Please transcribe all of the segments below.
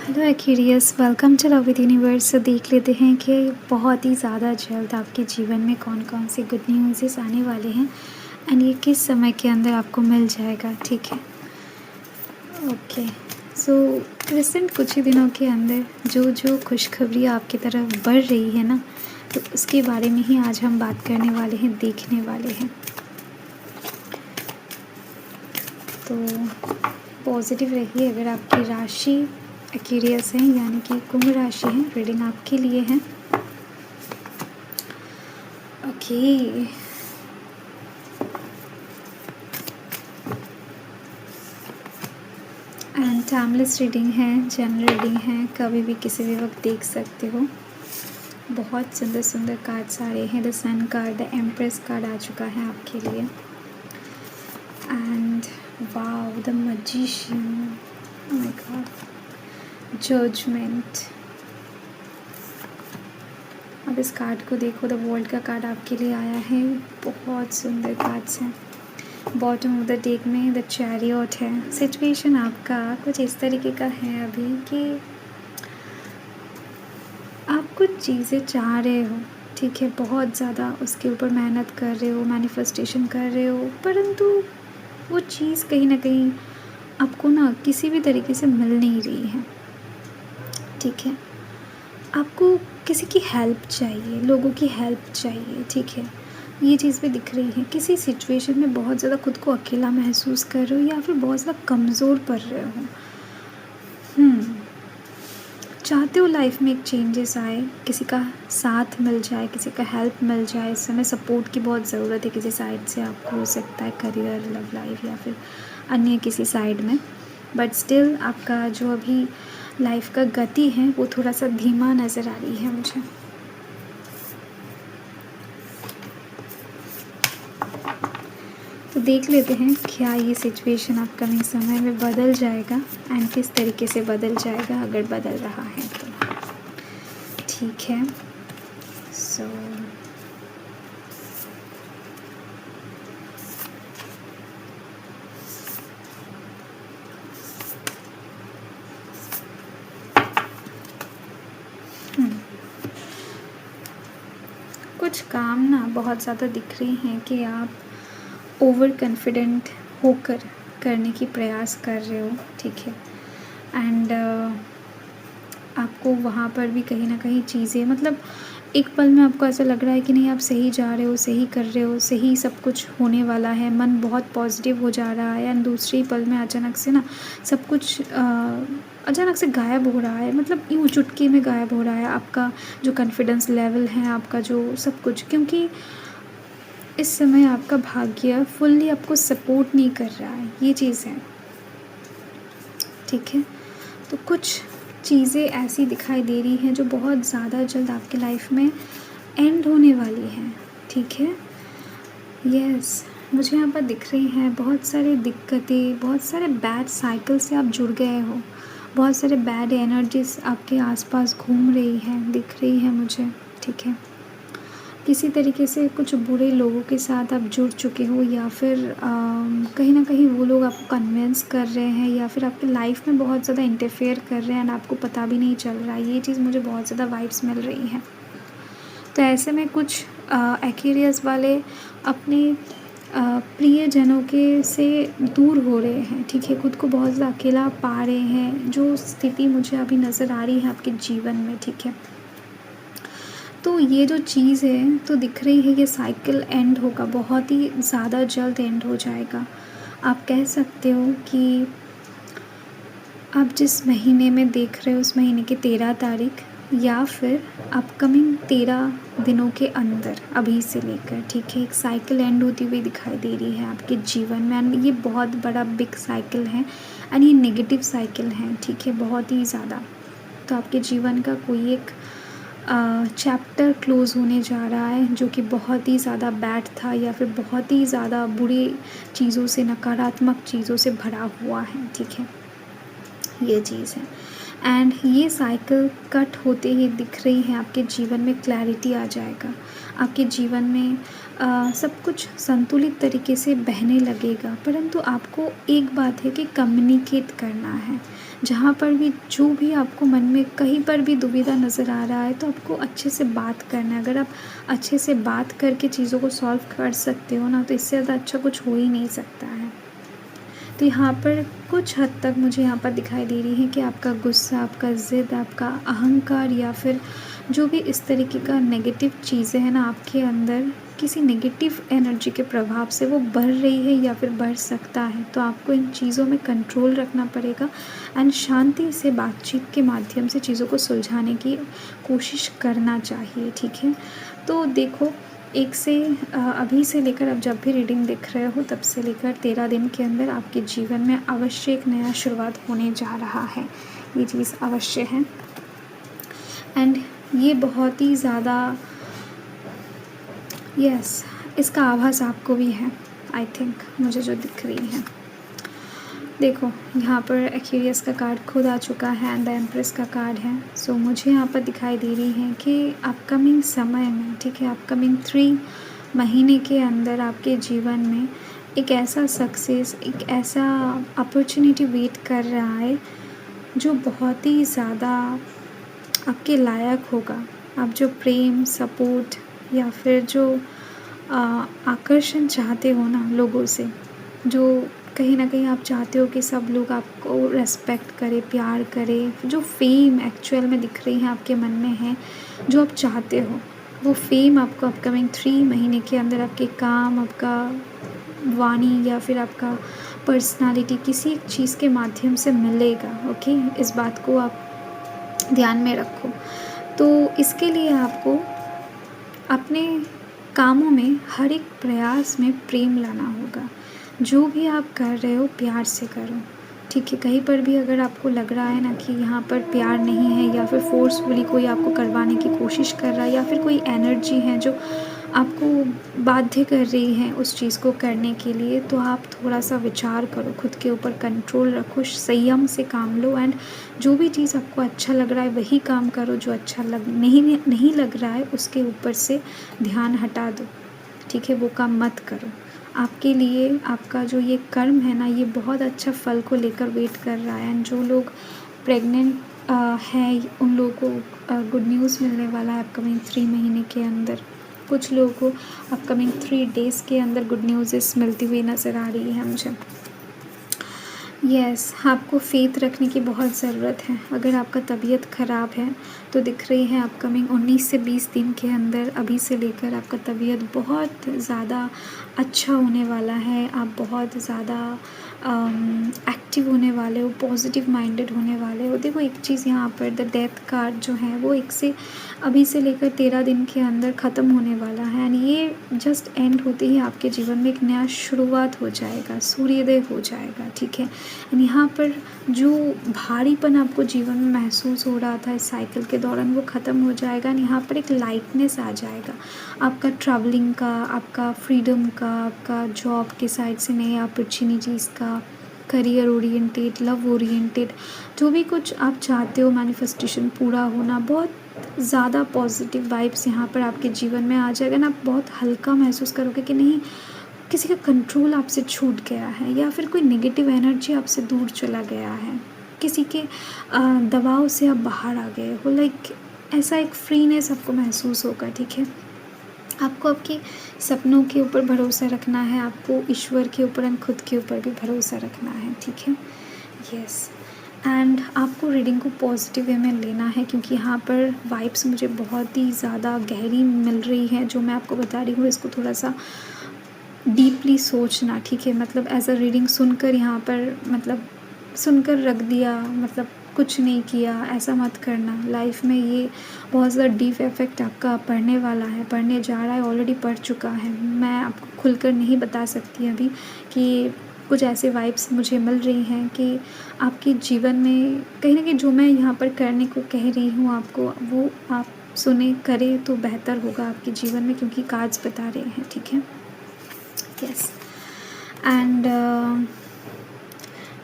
Hello Aquarius, welcome to love with universe. तो देख लेते हैं कि बहुत ही ज़्यादा जल्द आपके जीवन में कौन कौन से गुड न्यूज़ आने वाले हैं एंड ये किस समय के अंदर आपको मिल जाएगा। ठीक है, ओके। सो रिसेंट कुछ ही दिनों के अंदर जो जो खुशखबरी आपकी तरफ बढ़ रही है ना, तो उसके बारे में ही आज हम बात करने वाले हैं, देखने वाले हैं। तो पॉजिटिव रहिए। अगर आपकी राशि एक्वेरियस है यानी कि कुंभ राशि है, रीडिंग आपके लिए है। ओके, एंड टाइमलेस रीडिंग है, जनरल रीडिंग है, कभी भी किसी भी वक्त देख सकते हो। बहुत सुंदर सुंदर कार्ड्स आ रहे हैं। The sun card, the empress card आ चुका है आपके लिए। And wow, the magician, oh my god, judgement. अब इस कार्ड को देखो, द वर्ल्ड का कार्ड आपके लिए आया है। बहुत सुंदर कार्ड्स हैं। बॉटम ऑफ द डेक में द चैरियट है। सिचुएशन आपका कुछ इस तरीके का है अभी कि आप कुछ चीज़ें चाह रहे हो, ठीक है, बहुत ज़्यादा उसके ऊपर मेहनत कर रहे हो, मैनिफेस्टेशन कर रहे हो, परंतु वो चीज़ कहीं ना कहीं आपको ना किसी भी तरीके से मिल नहीं रही है। ठीक है, आपको किसी की हेल्प चाहिए, लोगों की हेल्प चाहिए। ठीक है, ये चीज़ भी दिख रही है। किसी सिचुएशन में बहुत ज़्यादा खुद को अकेला महसूस कर रहे हो या फिर बहुत ज़्यादा कमज़ोर पड़ रहे हो। चाहते हो लाइफ में एक चेंजेस आए, किसी का साथ मिल जाए, किसी का हेल्प मिल जाए। इस समय सपोर्ट की बहुत ज़रूरत है किसी साइड से। आपको हो सकता है करियर, लव लाइफ या फिर अन्य किसी साइड में, बट स्टिल आपका जो अभी लाइफ का गति है वो थोड़ा सा धीमा नज़र आ रही है मुझे। तो देख लेते हैं क्या ये सिचुएशन अपकमिंग समय में बदल जाएगा एंड किस तरीके से बदल जाएगा, अगर बदल रहा है तो। ठीक है, सो कुछ काम ना बहुत ज़्यादा दिख रही हैं कि आप ओवर कॉन्फिडेंट होकर करने की प्रयास कर रहे हो। ठीक है, एंड आपको वहाँ पर भी कहीं ना कहीं चीज़ें, मतलब एक पल में आपको ऐसा लग रहा है कि नहीं, आप सही जा रहे हो, सही कर रहे हो, सही सब कुछ होने वाला है, मन बहुत पॉजिटिव हो जा रहा है। एंड दूसरी पल में अचानक से ना सब कुछ अचानक से गायब हो रहा है, मतलब यूँ चुटकी में गायब हो रहा है आपका जो कॉन्फिडेंस लेवल है, आपका जो सब कुछ। क्योंकि इस समय आपका भाग्य फुल्ली आपको सपोर्ट नहीं कर रहा है, ये चीज़ है। ठीक है, तो कुछ चीज़ें ऐसी दिखाई दे रही हैं जो बहुत ज़्यादा जल्द आपके लाइफ में एंड होने वाली हैं। ठीक है, यस, मुझे यहाँ पर दिख रही हैं बहुत सारी दिक्कतें, बहुत सारे बैड साइकिल से आप जुड़ गए हो, बहुत सारे बैड एनर्जीज आपके आसपास घूम रही हैं, दिख रही है मुझे। ठीक है, किसी तरीके से कुछ बुरे लोगों के साथ आप जुड़ चुके हो या फिर कहीं ना कहीं वो लोग आपको कन्विंस कर रहे हैं या फिर आपकी लाइफ में बहुत ज़्यादा इंटरफेयर कर रहे हैं एंड आपको पता भी नहीं चल रहा है। ये चीज़ मुझे बहुत ज़्यादा वाइब्स मिल रही हैं। तो ऐसे में कुछ एक्वेरियस वाले अपने प्रियजनों के से दूर हो रहे हैं। ठीक है, खुद को बहुत ज़्यादा अकेला पा रहे हैं, जो स्थिति मुझे अभी नज़र आ रही है आपके जीवन में। ठीक है, तो ये जो चीज़ है तो दिख रही है, ये साइकिल एंड होगा, बहुत ही ज़्यादा जल्द एंड हो जाएगा। आप कह सकते हो कि आप जिस महीने में देख रहे हो उस महीने की 13 तारीख या फिर अपकमिंग 13 दिनों के अंदर अभी से लेकर, ठीक है, एक साइकिल एंड होती हुई दिखाई दे रही है आपके जीवन में। एंड ये बहुत बड़ा बिग साइकिल है एंड ये नेगेटिव साइकिल है। ठीक है, बहुत ही ज़्यादा। तो आपके जीवन का कोई एक चैप्टर क्लोज़ होने जा रहा है जो कि बहुत ही ज़्यादा बैड था या फिर बहुत ही ज़्यादा बुरी चीज़ों से, नकारात्मक चीज़ों से भरा हुआ है। ठीक है, ये चीज़ है। एंड ये साइकिल कट होते ही दिख रही है आपके जीवन में क्लैरिटी आ जाएगा। आपके जीवन में सब कुछ संतुलित तरीके से बहने लगेगा, परंतु आपको एक बात है कि कम्युनिकेट करना है। जहाँ पर भी जो भी आपको मन में कहीं पर भी दुविधा नज़र आ रहा है तो आपको अच्छे से बात करना है। अगर आप अच्छे से बात करके चीज़ों को सॉल्व कर सकते हो ना, तो इससे ज़्यादा अच्छा कुछ हो ही नहीं सकता है। तो यहाँ पर कुछ हद तक मुझे यहाँ पर दिखाई दे रही है कि आपका गुस्सा, आपका ज़िद, आपका अहंकार या फिर जो भी इस तरीके का नेगेटिव चीज़ें हैं ना आपके अंदर, किसी नेगेटिव एनर्जी के प्रभाव से वो बढ़ रही है या फिर बढ़ सकता है। तो आपको इन चीज़ों में कंट्रोल रखना पड़ेगा एंड शांति से बातचीत के माध्यम से चीज़ों को सुलझाने की कोशिश करना चाहिए, ठीक है। तो देखो, एक से अभी से लेकर अब जब भी रीडिंग देख रहे हो तब से लेकर 13 दिन के अंदर आपके जीवन में अवश्य एक नया शुरुआत होने जा रहा है। ये चीज़ अवश्य है एंड ये बहुत ही ज़्यादा यस इसका आभास आपको भी है, आई थिंक, मुझे जो दिख रही है। देखो, यहाँ पर एक्वेरियस का कार्ड खुद आ चुका है एंड द एम्प्रेस का कार्ड है। सो मुझे यहाँ पर दिखाई दे रही है कि अपकमिंग समय में, ठीक है, अपकमिंग 3 महीने के अंदर आपके जीवन में एक ऐसा सक्सेस, एक ऐसा अपॉर्चुनिटी वेट कर रहा है जो बहुत ही ज़्यादा आपके लायक होगा। आप जो प्रेम, सपोर्ट या फिर जो आकर्षण चाहते हो ना लोगों से, जो कहीं ना कहीं आप चाहते हो कि सब लोग आपको रेस्पेक्ट करें, प्यार करें, जो फेम एक्चुअल में दिख रही है आपके मन में है, जो आप चाहते हो, वो फेम आपको अपकमिंग 3 महीने के अंदर आपके काम, आपका वाणी या फिर आपका पर्सनालिटी किसी एक चीज़ के माध्यम से मिलेगा। ओके, इस बात को आप ध्यान में रखो। तो इसके लिए आपको अपने कामों में हर एक प्रयास में प्रेम लाना होगा। जो भी आप कर रहे हो प्यार से करो, ठीक है। कहीं पर भी अगर आपको लग रहा है ना कि यहाँ पर प्यार नहीं है या फिर फोर्सफुली कोई आपको करवाने की कोशिश कर रहा है या फिर कोई एनर्जी है जो आपको बाध्य कर रही है उस चीज़ को करने के लिए, तो आप थोड़ा सा विचार करो, खुद के ऊपर कंट्रोल रखो, संयम से काम लो एंड जो भी चीज़ आपको अच्छा लग रहा है वही काम करो। जो अच्छा नहीं लग रहा है उसके ऊपर से ध्यान हटा दो, ठीक है, वो काम मत करो। आपके लिए आपका जो ये कर्म है ना, ये बहुत अच्छा फल को लेकर वेट कर रहा है एंड जो लोग प्रेग्नेंट हैं उन लोगों को गुड न्यूज़ मिलने वाला है अपकमिंग 3 महीने के अंदर। कुछ लोगों को अपकमिंग 3 डेज़ के अंदर गुड न्यूज़ मिलती हुई नज़र आ रही है मुझे। यस, आपको फ़ेथ रखने की बहुत ज़रूरत है। अगर आपका तबीयत ख़राब है तो दिख रही है अपकमिंग 19 से 20 दिन के अंदर अभी से लेकर आपका तबीयत बहुत ज़्यादा अच्छा होने वाला है। आप बहुत ज़्यादा एक्टिव होने वाले हो, पॉजिटिव माइंडेड होने वाले हो। देखो, एक चीज़ यहाँ पर द डेथ कार्ड जो है वो एक से अभी से लेकर 13 दिन के अंदर ख़त्म होने वाला है एंड ये जस्ट एंड होते ही आपके जीवन में एक नया शुरुआत हो जाएगा, सूर्योदय हो जाएगा, ठीक है। एंड यहाँ पर जो भारीपन आपको जीवन में महसूस हो रहा था इस साइकिल के दौरान वो ख़त्म हो जाएगा एंड यहाँ पर एक लाइटनेस आ जाएगा आपका ट्रैवलिंग का, आपका फ्रीडम का, आपका जॉब के साइड से नए अपॉर्चुनिटीज़ का, करियर ओरिएंटेड, लव ओरिएंटेड, जो भी कुछ आप चाहते हो मैनिफेस्टेशन पूरा होना, बहुत ज़्यादा पॉजिटिव वाइब्स यहाँ पर आपके जीवन में आ जाएगा ना। आप बहुत हल्का महसूस करोगे कि नहीं, किसी का कंट्रोल आपसे छूट गया है या फिर कोई नेगेटिव एनर्जी आपसे दूर चला गया है, किसी के दबाव से आप बाहर आ गए हो। लाइक ऐसा एक फ्रीनेस आपको महसूस होगा, ठीक है। आपको आपके सपनों के ऊपर भरोसा रखना है, आपको ईश्वर के ऊपर एंड खुद के ऊपर भी भरोसा रखना है, ठीक है। यस, एंड आपको रीडिंग को पॉजिटिव वे में लेना है क्योंकि यहाँ पर वाइब्स मुझे बहुत ही ज़्यादा गहरी मिल रही है। जो मैं आपको बता रही हूँ इसको थोड़ा सा डीपली सोचना, ठीक है। मतलब एज अ रीडिंग सुनकर यहाँ पर मतलब सुनकर रख दिया, मतलब कुछ नहीं किया, ऐसा मत करना। लाइफ में ये बहुत ज़्यादा डीप इफ़ेक्ट आपका पड़ने वाला है, पड़ने जा रहा है, ऑलरेडी पड़ चुका है। मैं आपको खुलकर नहीं बता सकती अभी कि कुछ ऐसे वाइब्स मुझे मिल रही हैं कि आपके जीवन में कहीं ना कहीं जो मैं यहाँ पर करने को कह रही हूँ आपको, वो आप सुने करें तो बेहतर होगा आपके जीवन में, क्योंकि कार्ड्स बता रहे हैं, ठीक है। यस, एंड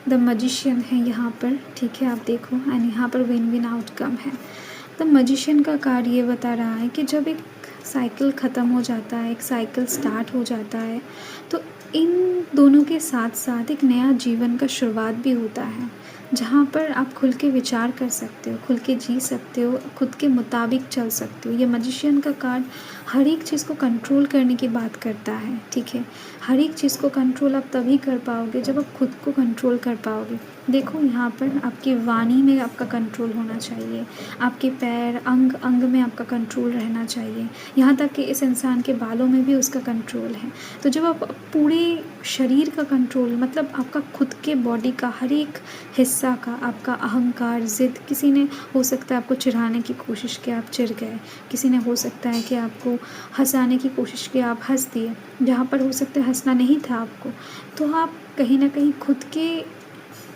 द मजिशियन है यहाँ पर, ठीक है, आप देखो, एंड यहाँ पर विन विन आउटकम है। द मजिशियन का कार्ड ये बता रहा है कि जब एक साइकिल ख़त्म हो जाता है, एक साइकिल स्टार्ट हो जाता है, तो इन दोनों के साथ साथ एक नया जीवन का शुरुआत भी होता है। जहाँ पर आप खुल के विचार कर सकते हो, खुल के जी सकते हो, खुद के मुताबिक चल सकते हो। ये मैजिशियन का कार्ड हर एक चीज़ को कंट्रोल करने की बात करता है, ठीक है। हर एक चीज़ को कंट्रोल आप तभी कर पाओगे जब आप खुद को कंट्रोल कर पाओगे। देखो यहाँ पर आपकी वाणी में आपका कंट्रोल होना चाहिए, आपके पैर, अंग अंग में आपका कंट्रोल रहना चाहिए, यहाँ तक कि इस इंसान के बालों में भी उसका कंट्रोल है। तो जब आप पूरे शरीर का कंट्रोल, मतलब आपका खुद के बॉडी का हर एक हिस्सा का, आपका अहंकार, ज़िद, किसी ने हो सकता है आपको चिढ़ाने की कोशिश की, आप चिढ़ गए, किसी ने हो सकता है कि आपको हँसाने की कोशिश की, आप हँस दिए, जहाँ पर हो सकता है हँसना नहीं था आपको। तो आप कहीं न कहीं खुद के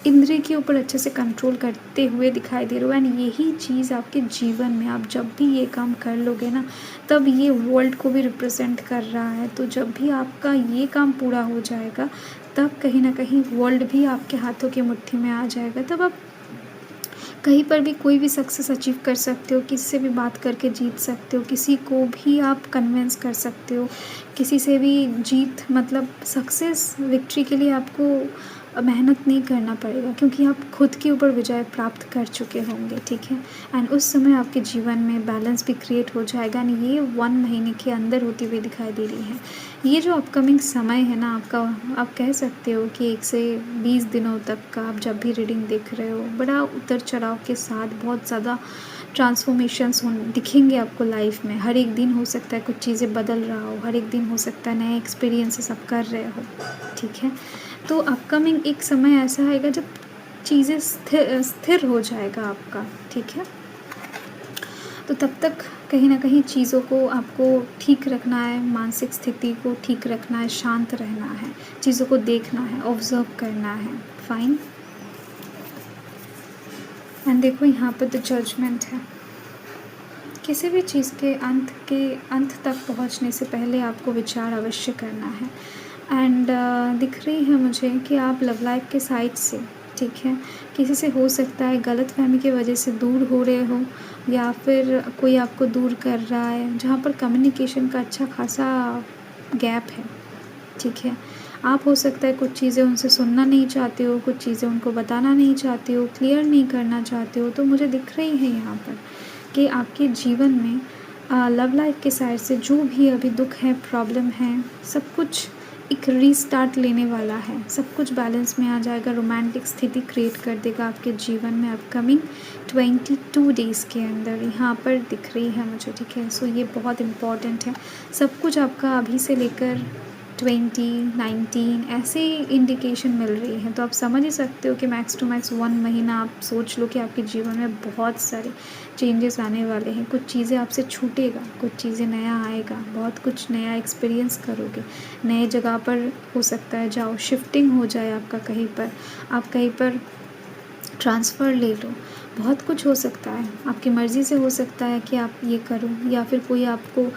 इंद्रिय के ऊपर अच्छे से कंट्रोल करते हुए दिखाई दे रहे हो। एंड यही चीज़ आपके जीवन में आप जब भी ये काम कर लोगे ना, तब ये वर्ल्ड को भी रिप्रेजेंट कर रहा है। तो जब भी आपका ये काम पूरा हो जाएगा, तब कहीं न कहीं वर्ल्ड भी आपके हाथों की मुट्ठी में आ जाएगा। तब आप कहीं पर भी कोई भी सक्सेस अचीव कर सकते हो, किसी से भी बात करके जीत सकते हो, किसी को भी आप कन्विंस कर सकते हो, किसी से भी जीत, मतलब सक्सेस, विक्ट्री के लिए आपको मेहनत नहीं करना पड़ेगा, क्योंकि आप खुद के ऊपर विजय प्राप्त कर चुके होंगे, ठीक है। एंड उस समय आपके जीवन में बैलेंस भी क्रिएट हो जाएगा। एंड ये 1 महीने के अंदर होती हुई दिखाई दे रही है। ये जो अपकमिंग समय है ना आपका, आप कह सकते हो कि 1 से 20 दिनों तक का आप जब भी रीडिंग देख रहे हो, बड़ा उतर चढ़ाव के साथ बहुत ज़्यादा ट्रांसफॉर्मेशंस दिखेंगे आपको लाइफ में। हर एक दिन हो सकता है कुछ चीज़ें बदल रहा हो, हर एक दिन हो सकता है नए एक्सपीरियंसेस आप कर रहे हो, ठीक है। तो अपकमिंग एक समय ऐसा आएगा जब चीज़ें स्थिर हो जाएगा आपका, ठीक है। तो तब तक कहीं न कहीं चीज़ों को आपको ठीक रखना है, मानसिक स्थिति को ठीक रखना है, शांत रहना है, चीज़ों को देखना है, ऑब्ज़र्व करना है, फाइन। एंड देखो यहाँ पर द जजमेंट है। किसी भी चीज़ के अंत तक पहुँचने से पहले आपको विचार अवश्य करना है। एंड दिख रही है मुझे कि आप लव लाइफ के साइड से, ठीक है, किसी से हो सकता है गलतफ़हमी की वजह से दूर हो रहे हो, या फिर कोई आपको दूर कर रहा है, जहाँ पर कम्युनिकेशन का अच्छा खासा गैप है, ठीक है। आप हो सकता है कुछ चीज़ें उनसे सुनना नहीं चाहते हो, कुछ चीज़ें उनको बताना नहीं चाहते हो, क्लियर नहीं करना चाहते हो। तो मुझे दिख रही है यहाँ पर कि आपके जीवन में लव लाइफ के साइड से जो भी अभी दुख है, प्रॉब्लम है, सब कुछ एक रीस्टार्ट लेने वाला है, सब कुछ बैलेंस में आ जाएगा, रोमांटिक स्थिति क्रिएट कर देगा आपके जीवन में अपकमिंग 22 डेज़ के अंदर, यहाँ पर दिख रही है मुझे, ठीक है। सो ये बहुत इम्पॉर्टेंट है। सब कुछ आपका अभी से लेकर 20, 19 ऐसे इंडिकेशन मिल रही है। तो आप समझ ही सकते हो कि मैक्स टू मैक्स 1 महीना आप सोच लो कि आपके जीवन में बहुत सारे चेंजेस आने वाले हैं। कुछ चीज़ें आपसे छूटेगा, कुछ चीज़ें नया आएगा, बहुत कुछ नया एक्सपीरियंस करोगे, नए जगह पर हो सकता है जाओ, शिफ्टिंग हो जाए आपका कहीं पर, आप कहीं पर ट्रांसफ़र ले लो, बहुत कुछ हो सकता है। आपकी मर्ज़ी से हो सकता है कि आप ये करो, या फिर कोई आपको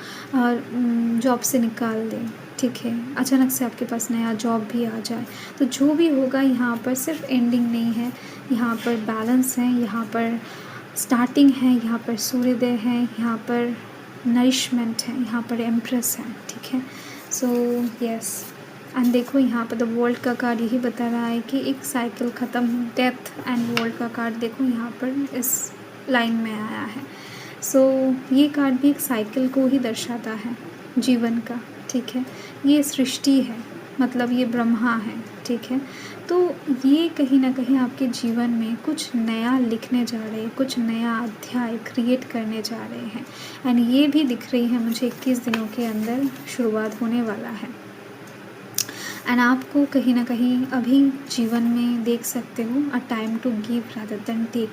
जॉब से निकाल दे, ठीक है, अचानक से आपके पास नया जॉब भी आ जाए। तो जो भी होगा यहाँ पर सिर्फ एंडिंग नहीं है, यहाँ पर बैलेंस है, यहाँ पर स्टार्टिंग है, यहाँ पर सूर्योदय है, यहाँ पर नरिशमेंट है, यहाँ पर एम्प्रेस है, ठीक है। सो यस, एंड देखो यहाँ पर द वर्ल्ड का कार्ड यही बता रहा है कि एक साइकिल ख़त्म, डेथ एंड वर्ल्ड का कार्ड देखो यहाँ पर इस लाइन में आया है। सो ये कार्ड भी एक साइकिल को ही दर्शाता है, जीवन का, ठीक है। ये सृष्टि है, मतलब ये ब्रह्मा है, ठीक है। तो ये कहीं ना कहीं आपके जीवन में कुछ नया लिखने जा रहे हैं, कुछ नया अध्याय क्रिएट करने जा रहे हैं। एंड ये भी दिख रही है मुझे 21 दिनों के अंदर शुरुआत होने वाला है। एंड आपको कहीं ना कहीं अभी जीवन में देख सकते हो a time to give rather than take.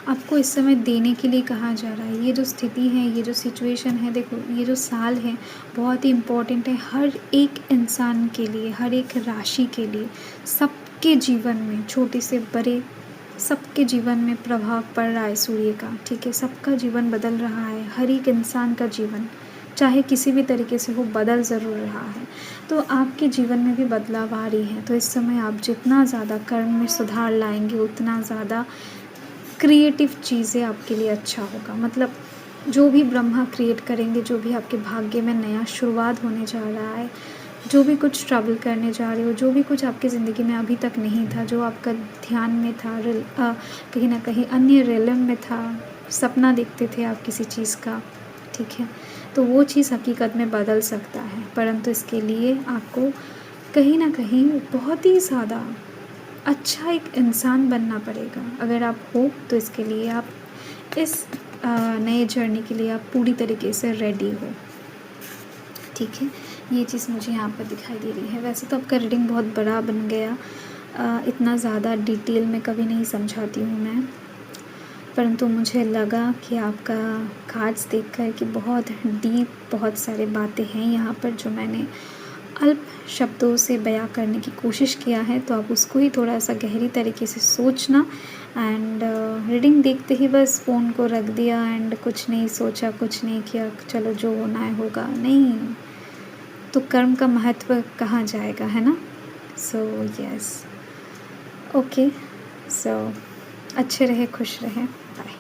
आपको इस समय देने के लिए कहा जा रहा है। ये जो स्थिति है, ये जो सिचुएशन है, देखो ये जो साल है बहुत ही इम्पोर्टेंट है हर एक इंसान के लिए, हर एक राशि के लिए, सबके जीवन में, छोटे से बड़े सबके जीवन में प्रभाव पड़ रहा है सूर्य का, ठीक है। सबका जीवन बदल रहा है, हर एक इंसान का जीवन चाहे किसी भी तरीके से हो बदल ज़रूर रहा है। तो आपके जीवन में भी बदलाव आ रही है। तो इस समय आप जितना ज़्यादा कर्म में सुधार लाएंगे उतना ज़्यादा क्रिएटिव चीज़ें आपके लिए अच्छा होगा। मतलब जो भी ब्रह्मा क्रिएट करेंगे, जो भी आपके भाग्य में नया शुरुआत होने जा रहा है, जो भी कुछ ट्रैवल करने जा रहे हो, जो भी कुछ आपकी ज़िंदगी में अभी तक नहीं था, जो आपका ध्यान में था, कहीं न कहीं अन्य रेलम में था, सपना देखते थे आप किसी चीज़ का, ठीक है? तो वो चीज़ हकीकत में बदल सकता है, परंतु इसके लिए आपको कहीं न कहीं बहुत ही ज़्यादा अच्छा एक इंसान बनना पड़ेगा। अगर आप हो तो इसके लिए आप इस नए जर्नी के लिए आप पूरी तरीके से रेडी हो, ठीक है? ये चीज़ मुझे यहाँ पर दिखाई दे रही है। वैसे तो आपका रीडिंग बहुत बड़ा बन गया, इतना ज़्यादा डिटेल में कभी नहीं समझाती हूँ मैं, परंतु मुझे लगा कि आपका कार्ड्स देखकर कि बहुत डीप बहुत सारे बातें हैं यहाँ पर जो मैंने अल्प शब्दों से बयां करने की कोशिश किया है, तो आप उसको ही थोड़ा सा गहरी तरीके से सोचना। एंड रीडिंग देखते ही बस फ़ोन को रख दिया एंड कुछ नहीं सोचा, कुछ नहीं किया, चलो जो होना है होगा, नहीं, तो कर्म का महत्व कहाँ जाएगा, है ना? सो यस, ओके, सो अच्छे रहे, खुश रहे, बाय।